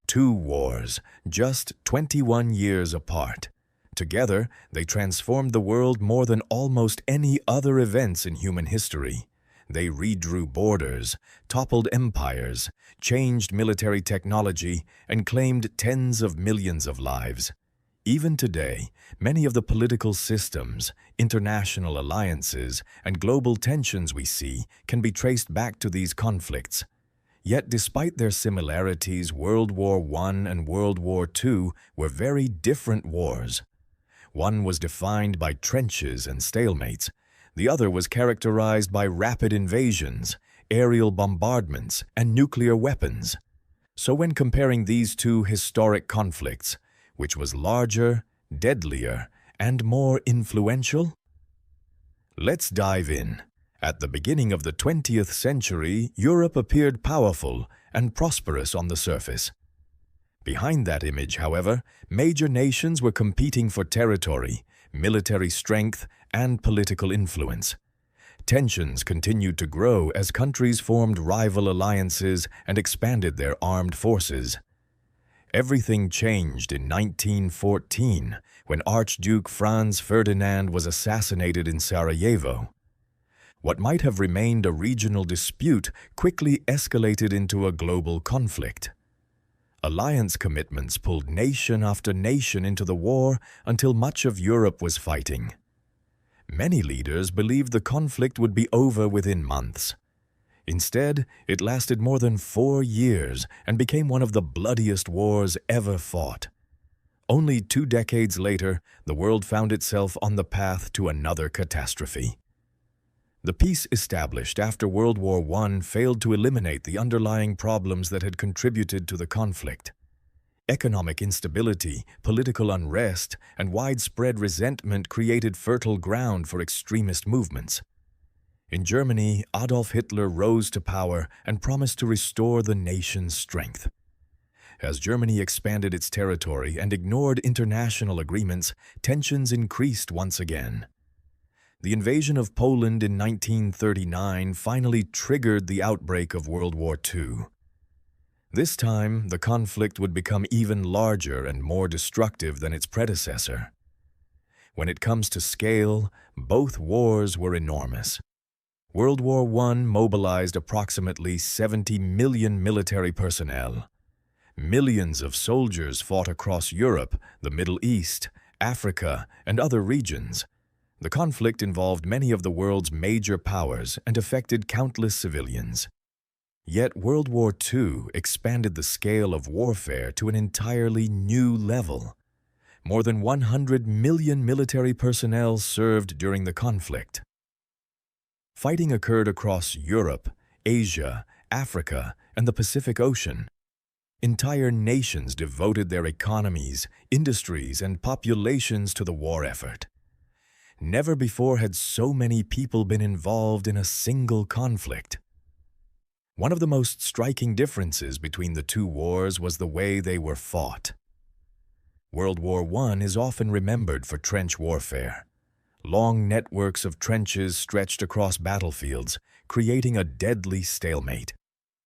Two wars, just 21 years apart. Together, they transformed the world more than almost any other events in human history. They redrew borders, toppled empires, changed military technology, and claimed tens of millions of lives. Even today, many of the political systems, international alliances, and global tensions we see can be traced back to these conflicts. Yet despite their similarities, World War I and World War II were very different wars. One was defined by trenches and stalemates. The other was characterized by rapid invasions, aerial bombardments, and nuclear weapons. So when comparing these two historic conflicts, which was larger, deadlier, and more influential? Let's dive in. At the beginning of the 20th century, Europe appeared powerful and prosperous on the surface. Behind that image, however, major nations were competing for territory, military strength, and political influence. Tensions continued to grow as countries formed rival alliances and expanded their armed forces. Everything changed in 1914 when Archduke Franz Ferdinand was assassinated in Sarajevo. What might have remained a regional dispute quickly escalated into a global conflict. Alliance commitments pulled nation after nation into the war until much of Europe was fighting. Many leaders believed the conflict would be over within months. Instead, it lasted more than 4 years and became one of the bloodiest wars ever fought. Only 2 decades later, the world found itself on the path to another catastrophe. The peace established after World War I failed to eliminate the underlying problems that had contributed to the conflict. Economic instability, political unrest, and widespread resentment created fertile ground for extremist movements. In Germany, Adolf Hitler rose to power and promised to restore the nation's strength. As Germany expanded its territory and ignored international agreements, tensions increased once again. The invasion of Poland in 1939 finally triggered the outbreak of World War II. This time, the conflict would become even larger and more destructive than its predecessor. When it comes to scale, both wars were enormous. World War I mobilized approximately 70 million military personnel. Millions of soldiers fought across Europe, the Middle East, Africa, and other regions. The conflict involved many of the world's major powers and affected countless civilians. Yet World War II expanded the scale of warfare to an entirely new level. More than 100 million military personnel served during the conflict. Fighting occurred across Europe, Asia, Africa, and the Pacific Ocean. Entire nations devoted their economies, industries, and populations to the war effort. Never before had so many people been involved in a single conflict. One of the most striking differences between the two wars was the way they were fought. World War I is often remembered for trench warfare. Long networks of trenches stretched across battlefields, creating a deadly stalemate.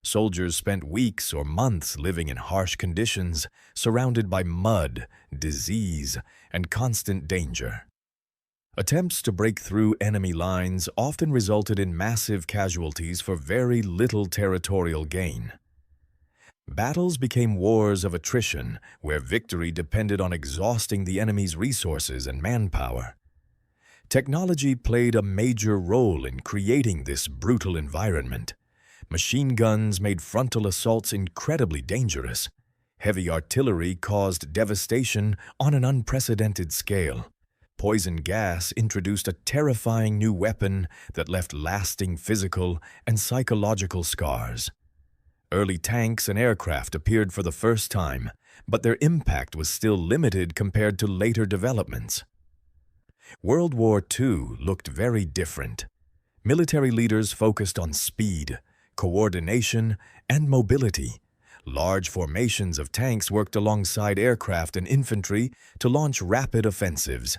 Soldiers spent weeks or months living in harsh conditions, surrounded by mud, disease, and constant danger. Attempts to break through enemy lines often resulted in massive casualties for very little territorial gain. Battles became wars of attrition, where victory depended on exhausting the enemy's resources and manpower. Technology played a major role in creating this brutal environment. Machine guns made frontal assaults incredibly dangerous. Heavy artillery caused devastation on an unprecedented scale. Poison gas introduced a terrifying new weapon that left lasting physical and psychological scars. Early tanks and aircraft appeared for the first time, but their impact was still limited compared to later developments. World War II looked very different. Military leaders focused on speed, coordination, and mobility. Large formations of tanks worked alongside aircraft and infantry to launch rapid offensives.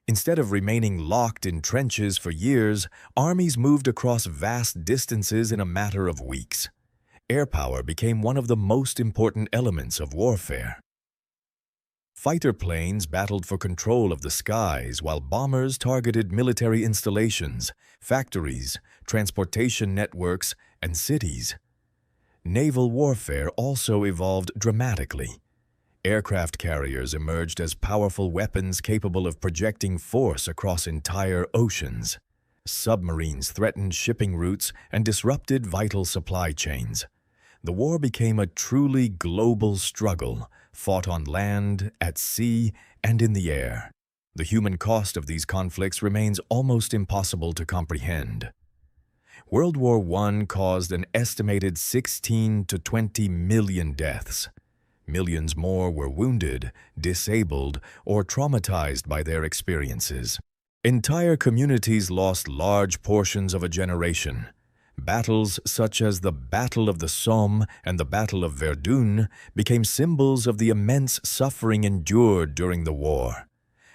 Instead of remaining locked in trenches for years, armies moved across vast distances in a matter of weeks. air power became one of the most important elements of warfare. Fighter planes battled for control of the skies, while bombers targeted military installations, factories, transportation networks, and cities. Naval warfare also evolved dramatically. Aircraft carriers emerged as powerful weapons capable of projecting force across entire oceans. Submarines threatened shipping routes and disrupted vital supply chains. The war became a truly global struggle, fought on land, at sea, and in the air. The human cost of these conflicts remains almost impossible to comprehend. World War I caused an estimated 16 to 20 million deaths. Millions more were wounded, disabled, or traumatized by their experiences. Entire communities lost large portions of a generation. Battles such as the Battle of the Somme and the Battle of Verdun became symbols of the immense suffering endured during the war.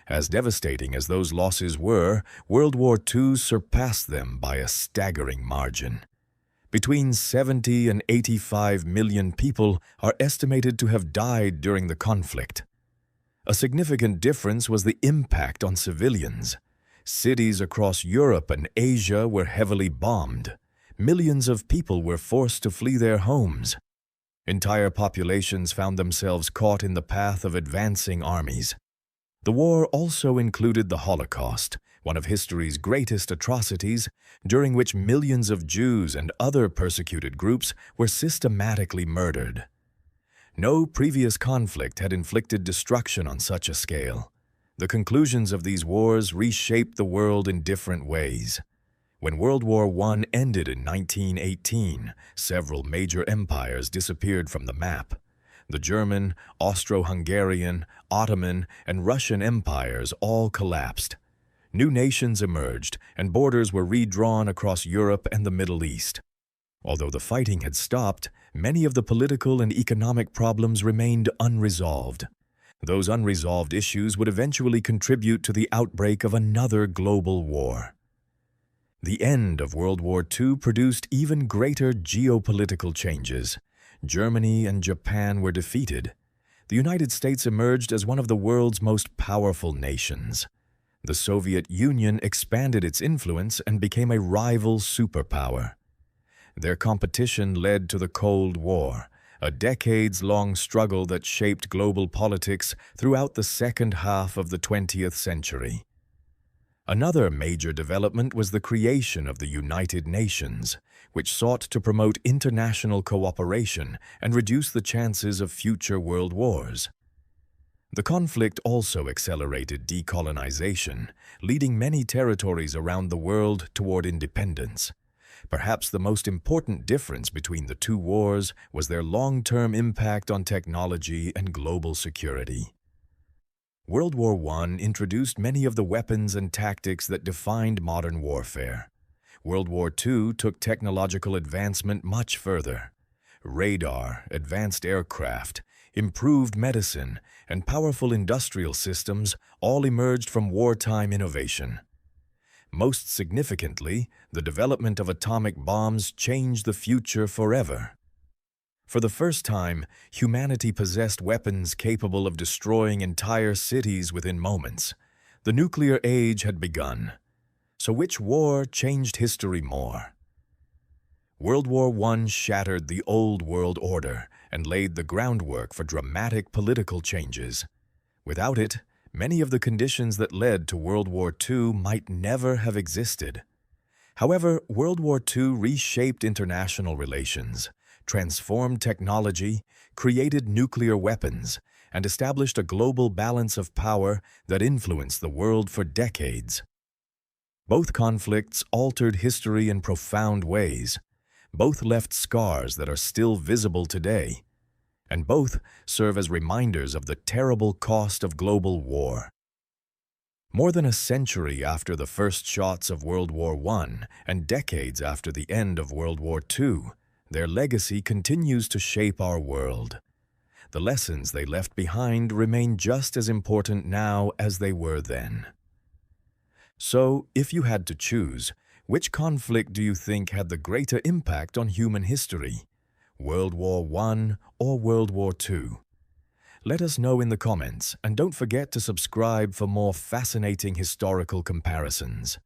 As devastating as those losses were, World War II surpassed them by a staggering margin. Between 70 and 85 million people are estimated to have died during the conflict. A significant difference was the impact on civilians. Cities across Europe and Asia were heavily bombed. Millions of people were forced to flee their homes. Entire populations found themselves caught in the path of advancing armies. The war also included the Holocaust, one of history's greatest atrocities, during which millions of Jews and other persecuted groups were systematically murdered. No previous conflict had inflicted destruction on such a scale. The conclusions of these wars reshaped the world in different ways. When World War I ended in 1918, several major empires disappeared from the map. The German, Austro-Hungarian, Ottoman, and Russian empires all collapsed. New nations emerged, and borders were redrawn across Europe and the Middle East. Although the fighting had stopped, many of the political and economic problems remained unresolved. Those unresolved issues would eventually contribute to the outbreak of another global war. The end of World War II produced even greater geopolitical changes. Germany and Japan were defeated. The United States emerged as one of the world's most powerful nations. The Soviet Union expanded its influence and became a rival superpower. Their competition led to the Cold War, a decades-long struggle that shaped global politics throughout the second half of the 20th century. Another major development was the creation of the United Nations, which sought to promote international cooperation and reduce the chances of future world wars. The conflict also accelerated decolonization, leading many territories around the world toward independence. Perhaps the most important difference between the two wars was their long-term impact on technology and global security. World War I introduced many of the weapons and tactics that defined modern warfare. World War II took technological advancement much further. Radar, advanced aircraft, improved medicine, and powerful industrial systems all emerged from wartime innovation. Most significantly, the development of atomic bombs changed the future forever. For the first time, humanity possessed weapons capable of destroying entire cities within moments. The nuclear age had begun. So which war changed history more? World War I shattered the old world order and laid the groundwork for dramatic political changes. Without it, many of the conditions that led to World War II might never have existed. However, World War II reshaped international relations, transformed technology, created nuclear weapons, and established a global balance of power that influenced the world for decades. Both conflicts altered history in profound ways. Both left scars that are still visible today. And both serve as reminders of the terrible cost of global war. More than a century after the first shots of World War I and decades after the end of World War II, their legacy continues to shape our world. The lessons they left behind remain just as important now as they were then. So, if you had to choose, which conflict do you think had the greater impact on human history? World War I or World War II? Let us know in the comments, and don't forget to subscribe for more fascinating historical comparisons.